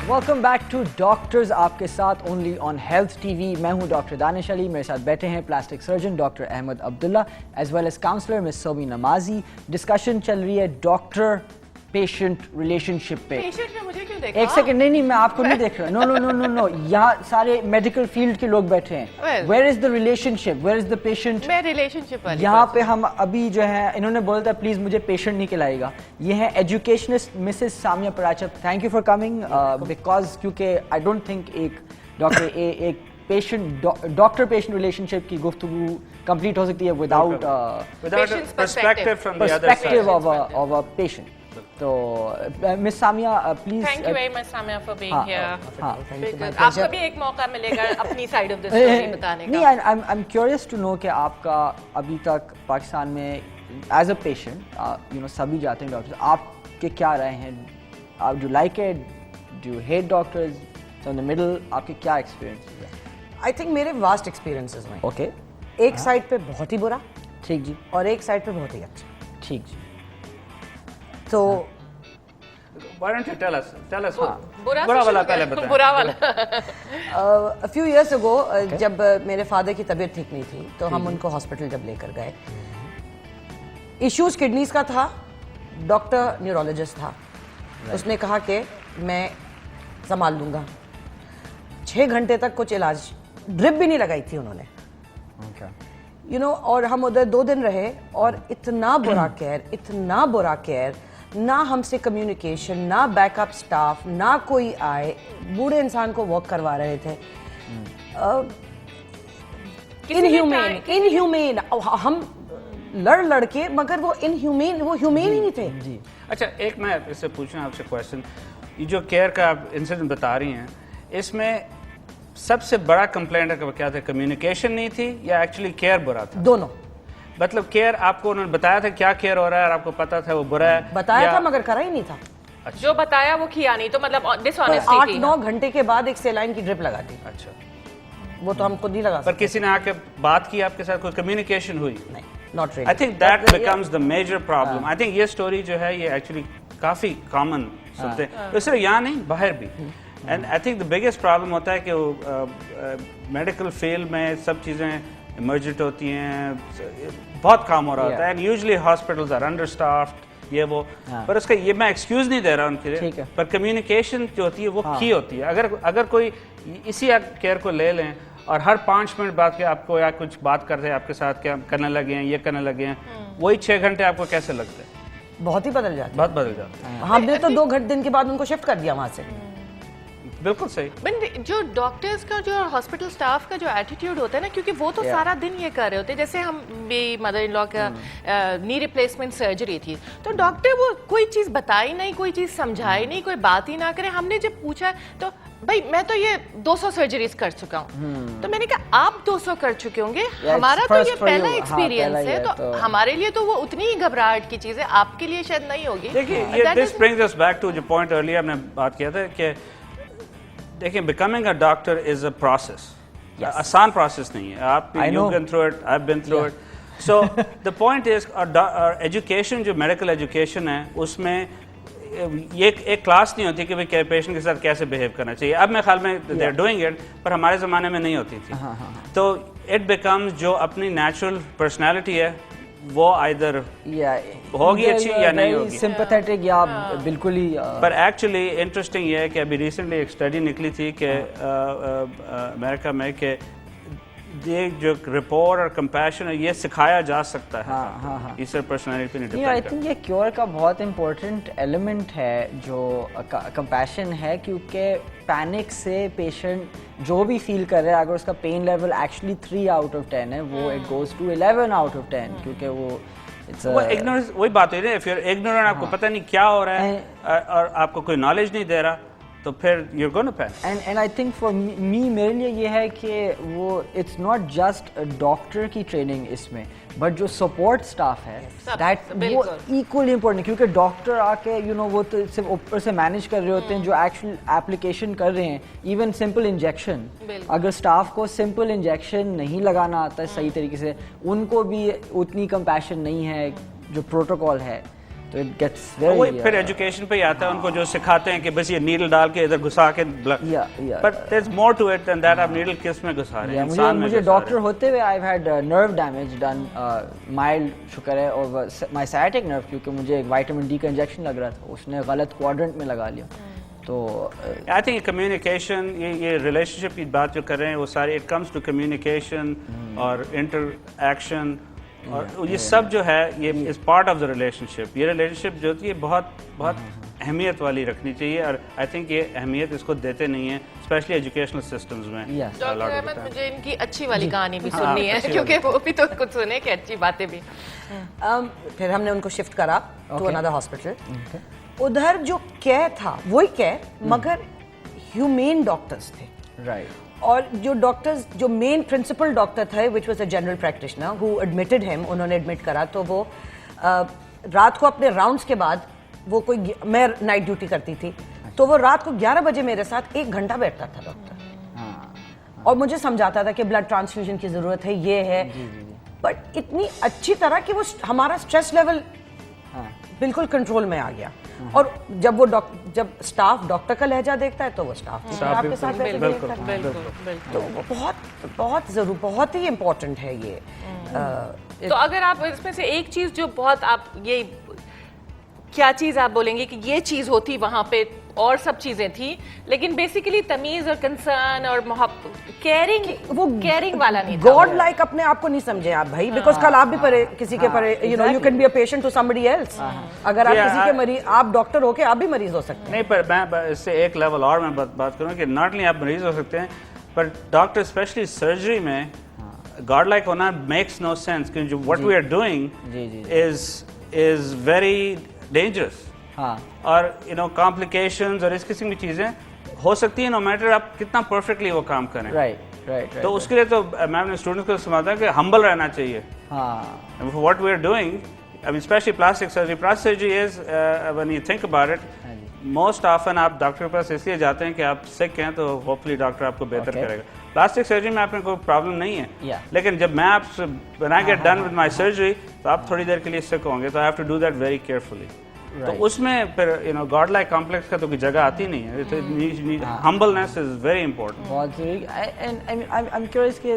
Welcome back to doctors, آپ کے ساتھ only on health T V. میں ہوں ڈاکٹر دانش علی، میرے ساتھ بیٹھے ہیں پلاسٹک سرجن ڈاکٹر احمد عبداللہ ایز ویل ایز کاؤنسلر مس سومی نمازی. ڈسکشن چل رہی ہے ڈاکٹر پیشنٹ ریلیشن شپ پہ. ایک سیکنڈ، نہیں میں آپ کو نہیں دیکھ رہا. نو یہاں سارے میڈیکل فیلڈ کے لوگ بیٹھے ہیں. Where is the relation ship, where is the patient? یہاں پہ ہم ابھی جو ہے انہوں نے بولا تھا پلیز مجھے پیشنٹ نہیں کہلائے گا. یہ ہے ایجوکیشنسٹ مسز سامیہ پراچپ. Thank you for coming because کیونکہ آئی ڈونٹ تھنک ایک patient doctor patient relationship کی گفتگو کمپلیٹ ہو سکتی ہے without perspective of a patient. تو miss Samia please. Thank you very much Samia for being here. آپ کو بھی ایک موقع ملے گا اپنی سائیڈ آف دی اسٹوری بتانے کا. نہیں، I am curious to know کہ آپ کا ابھی تک پاکستان میں ایز اے پیشنٹ سبھی جاتے ہیں ڈاکٹر، آپ کے کیا رائے ہیں؟ آپ do like it, do hate doctors in the middle? آپ کے کیا ایکسپیرینس ہے؟ آئی تھنک میرے واسٹ ایکسپیرینسز ہیں. اوکے، ایک سائڈ پہ بہت ہی برا، ٹھیک جی، اور ایک سائڈ پہ بہت ہی اچھا. ٹھیک جی. تو why don't you tell us برا والا پہلے بتائیں. برا والا. a few years ago جب میرے فادر کی طبیعت ٹھیک نہیں تھی تو ہم ان کو ہاسپٹل جب لے کر گئے، ایشوز کڈنیز کا تھا. ڈاکٹر نیورولوجسٹ تھا، اس نے کہا کہ میں سنبھال لوں گا. 6 گھنٹے تک کچھ علاج، ڈرپ بھی نہیں لگائی تھی انہوں نے، اور ہم ادھر 2 دن رہے اور اتنا برا کیئر، نہ ہم سے کمیونیکیشن، نہ بیک اپ سٹاف، نہ کوئی آئے. بوڑھے انسان کو واک کروا رہے تھے. انہیومین ہم لڑ کے، مگر وہ ہیومین ہی نہیں تھے. جی اچھا، ایک میں اس سے پوچھوں آپ سے کویشچن. یہ جو کیئر کا آپ انسیڈنٹ بتا رہی ہیں، اس میں سب سے بڑا کمپلینٹ کیا تھا؟ کمیونیکیشن نہیں تھی یا ایکچولی کیئر برا تھا؟ دونوں. مطلب کیئر آپ کو انہوں نے بتایا تھا کیا کیئر ہو رہا ہے اور آپ کو پتا تھا وہ برا ہے؟ بتایا تھا مگر کرا ہی نہیں تھا. جو بتایا وہ کیا نہیں، تو مطلب ڈس آنیسٹی تھی. 8-9 گھنٹے کے بعد ایک سیلائن کی ڈرپ لگا دی. اچھا، وہ تو ہم خود نہیں لگا پر سکتے. کسی نے آ کے بات کی آپ کے ساتھ؟ کوئی کمیونیکیشن ہوئی؟ نہیں، not really. I think that becomes the major problem. I think یہ سٹوری جو ہے یہ ایکچولی کافی کامن سنتے ہیں، صرف یہاں نہیں باہر بھی. And I think the biggest problem ہوتا ہے کہ میڈیکل فیلڈ میں سب چیزیں ایمرجنٹ ہوتی ہیں، بہت کام ہو رہا ہوتا ہے، and usually hospitals are understaffed, یہ وہ. پر اس کا یہ میں ایکسکیوز نہیں دے رہا ان کے لیے، پر کمیونیکیشن جو ہوتی ہے وہ کی ہوتی ہے. اگر کوئی اسی کیئر کو لے لیں اور ہر 5 منٹ بعد کے آپ کو یا کچھ بات کرتے ہیں آپ کے ساتھ، کیا کرنے لگے ہیں، یہ کرنے لگے ہیں، وہی 6 گھنٹے آپ کو کیسے لگتے ہیں؟ بہت ہی بدل جاتا ہے. بہت بدل جاتا ہے. ہم نے تو 2 دن کے بعد ان کو شفٹ کر دیا وہاں سے. بالکل صحیح. جو ڈاکٹرز کا جو ہاسپٹل سٹاف کا جو ایٹیٹیوڈ ہوتا ہے نا، کیونکہ وہ تو سارا دن یہ کر رہے ہوتے ہیں. جیسے ہم بھی مدر ان لا کا نی ریپلیسمنٹ سرجری تھی، تو ڈاکٹر وہ کوئی چیز بتائی نہیں، کوئی چیز سمجھائی نہیں، کوئی بات ہی نہ کرے. ہم نے جب پوچھا تو بھائی میں تو یہ 200 سرجریز کر چکا ہوں. تو میں نے کہا آپ 200 کر چکے ہوں گے، ہمارا تو یہ پہلا ایکسپیرینس ہے، تو ہمارے لیے تو وہ اتنی ہی گھبراہٹ کی چیز ہے، آپ کے لیے شاید نہیں ہوگی. دیکھیے this brings us back to جو پوائنٹ ارلیئر ہم نے بات کیا تھا کہ دیکھیں becoming a doctor is a process. آسان پروسیس نہیں ہے. آپ you been through it, I been through it. So the point is education, جو میڈیکل ایجوکیشن ہے اس میں یہ ایک کلاس نہیں ہوتی کہ پیشنٹ کے ساتھ کیسے بہیو کرنا چاہیے. اب میرے خیال میں دے آر ڈوئنگ اٹ، پر ہمارے زمانے میں نہیں ہوتی تھی. تو اٹ بیکمز جو اپنی نیچرل پرسنالٹی ہے وہ آئیدر ہوگی اچھی یا نہیں ہوگی، سمپیتھیٹک یا بالکل ہی. پر ایکچولی انٹرسٹنگ یہ ہے کہ ابھی ریسنٹلی ایک اسٹڈی نکلی تھی کہ امریکہ میں کہ یہ جو رپورٹ اور کمپیشن ہے یہ سکھایا جا سکتا ہے. اس سے پرسنالٹی پہ نہیں ڈیپینڈ. آئی تھنک یہ کیور کا بہت امپورٹنٹ ایلیمنٹ ہے جو کمپیشن ہے، کیونکہ پینک سے پیشنٹ جو بھی فیل کر رہا ہے، اگر اس کا pain level actually 3 out of 10 ہے، وہ it goes to 11 out of 10، کیونکہ وہ وہی بات ہے نا، اف یو ار اگنورنٹ، آپ کو پتہ نہیں کیا ہو رہا ہے اور آپ کو کوئی نالج نہیں دے رہا، تو پھر you're going to pay. And I think for me میرے لیے یہ ہے کہ وہ it's not just ڈاکٹر کی ٹریننگ اس میں بٹ جو سپورٹ اسٹاف ہے وہ ایکولی امپورٹنٹ ہے کیونکہ ڈاکٹر آ کے وہ تو صرف اوپر سے مینیج کر رہے ہوتے ہیں جو ایکچوئل ایپلیکیشن کر رہے ہیں ایون سمپل انجیکشن اگر اسٹاف کو سمپل انجیکشن نہیں لگانا آتا ہے صحیح طریقے سے ان کو بھی اتنی کمپیشن نہیں ہے جو پروٹوکال ہے تو اٹ گیٹس ویری پھر ایجوکیشن پہ ہی آتا ہے ان کو جو سکھاتے ہیں کہ بس یہ نیڈل ڈال کے ادھر گھسا کے but there is more to it than that آپ نیڈل کس میں گھسا رہے ہیں مجھے ڈاکٹر ہوتے ہوئے I had nerve damage done mild شکر ہے اور مائی سائیٹک نرو کیونکہ مجھے ایک وائٹامن ڈی کا انجیکشن لگ رہا تھا اس نے غلط کوارڈرنٹ میں لگا لیا تو آئی تھنک کمیونیکیشن یہ ریلیشن شپ کی بات جو کر رہے ہیں وہ سارے اٹ کمز ٹو کمیونیکیشن اور انٹر ایکشن اور یہ سب جو ہے یہ is part of the relationship یہ ریلیشن شپ جو ہوتی ہے بہت بہت اہمیت والی رکھنی چاہیے اور آئی تھنک یہ اہمیت اس کو دیتے نہیں ہیں اسپیشلی ایجوکیشنل سسٹمز میں. ڈاکٹر احمد مجھے ان کی اچھی والی کہانی بھی سننی ہے کیونکہ وہ بھی تو کچھ سنے کہ اچھی باتیں بھی. پھر ہم نے ان کو شفٹ کرا ٹو انادر ہاسپٹل. ادھر جو کیئر تھا وہی کیئر مگر ہیومین ڈاکٹرز تھے. رائٹ. اور جو ڈاکٹرز جو مین پرنسپل ڈاکٹر تھے which was a general practitioner who admitted ہم انہوں نے ایڈمٹ کرا تو وہ رات کو اپنے راؤنڈس کے بعد وہ کوئی میں نائٹ ڈیوٹی کرتی تھی تو وہ رات کو 11 بجے میرے ساتھ 1 گھنٹہ بیٹھتا تھا ڈاکٹر اور مجھے سمجھاتا تھا کہ بلڈ ٹرانسفیوژن کی ضرورت ہے یہ ہے بٹ اتنی اچھی طرح کہ وہ ہمارا اسٹریس لیول بالکل کنٹرول میں آ گیا. اور جب وہ جب اسٹاف ڈاکٹر کا لہجہ دیکھتا ہے تو وہ اسٹاف آپ کے ساتھ دیکھتا ہے تو وہ بہت بہت ضرور بہت ہی امپورٹنٹ ہے یہ. تو اگر آپ اس میں سے ایک چیز جو بہت آپ یہ کیا چیز آپ بولیں گے کہ یہ چیز ہوتی وہاں پہ اور سب چیزیں تھیں لیکن بیسیکلی تمیز اور کنسرن اور کیئرنگ وہ کیئرنگ والا نہیں تھا. گاڈ لائک اپنے آپ کو نہیں سمجھے آپ بھائی بیکاز کل آپ بھی کسی کے you can be a patient to somebody else. اگر آپ کسی کے مریض آپ ڈاکٹر ہو کے آپ بھی مریض ہو سکتے ہیں. نہیں پر میں اس سے ایک لیول اور میں بات کروں کہ ناٹ اونلی آپ مریض ہو سکتے ہیں پر ڈاکٹر اسپیشلی سرجری میں گاڈ لائک ہونا میکس نو سینس کیونکہ what we are doing is very dangerous. اور کمپلیکیشنز اور اس قسم کی چیزیں ہو سکتی ہیں نو میٹر آپ کتنا پرفیکٹلی وہ کام کریں. تو اس کے لیے تو میں اپنے اسٹوڈنٹس کو سمجھاتا ہوں کہ ہمبل رہنا چاہیے. What we are doing especially plastic surgery. Plastic surgery is when you think about it most often آپ ڈاکٹر کے پاس اس لیے جاتے ہیں کہ آپ سک ہیں تو ہوپفلی ڈاکٹر آپ کو بہتر کرے گا. پلاسٹک سرجری میں آپ نے کوئی پرابلم نہیں ہے لیکن جب میں آپ سے when I get done with my surgery تو آپ تھوڑی دیر کے لیے سک ہوں گے تو I have to do that very carefully. تو اس میں پھر گاڈ لائک کمپلیکس کا تو کوئی جگہ آتی نہیں ہے. Humbleness is very important. بہت ضروری. آئی ایم کیوریس کہ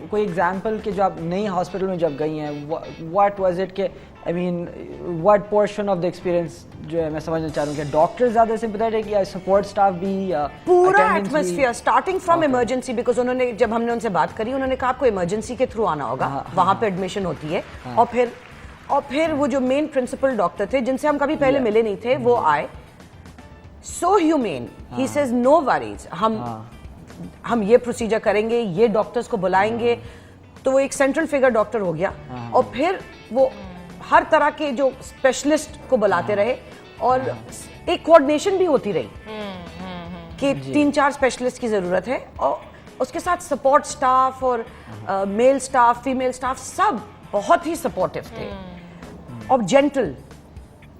کوئی ایگزامپل کہ جو آپ نئی ہاسپٹل میں جب گئی ہیں واٹ واز اٹ کہ I mean what portion of the experience جو ہے میں سمجھنا چاہ رہا ہوں کہ ڈاکٹر زیادہ سمپیتھیٹک یا سپورٹ اسٹاف بھی پورا atmosphere starting from emergency because انہوں نے جب ہم نے ان سے بات کری انہوں نے کہا آپ کو ایمرجنسی کے تھرو آنا ہوگا وہاں پہ ایڈمیشن ہوتی ہے. اور پھر وہ جو مین پرنسپل ڈاکٹر تھے جن سے ہم کبھی پہلے ملے نہیں تھے وہ آئے سو ہیومین. ہی سیز نو وریز ہم یہ پروسیجر کریں گے یہ ڈاکٹرز کو بلائیں گے. تو وہ ایک سینٹرل فگر ڈاکٹر ہو گیا اور پھر وہ ہر طرح کے جو اسپیشلسٹ کو بلاتے رہے اور ایک کوآرڈینیشن بھی ہوتی رہی کہ 3-4 اسپیشلسٹ کی ضرورت ہے اور اس کے ساتھ سپورٹ اسٹاف اور میل اسٹاف فیمیل اسٹاف سب بہت ہی سپورٹیو تھے اور gentle.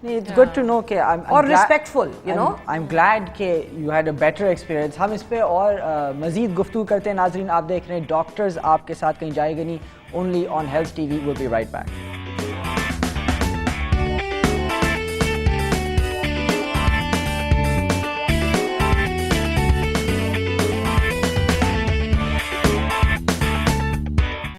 It's good to know کہ اور respectful, you know. I'm glad کہ you had a better experience. ہم اس پہ اور مزید گفتگو کرتے ہیں. ناظرین آپ دیکھ رہے ہیں ڈاکٹرز آپ کے ساتھ کہیں جائے گا نہیں. Only on Health TV. We'll be right back.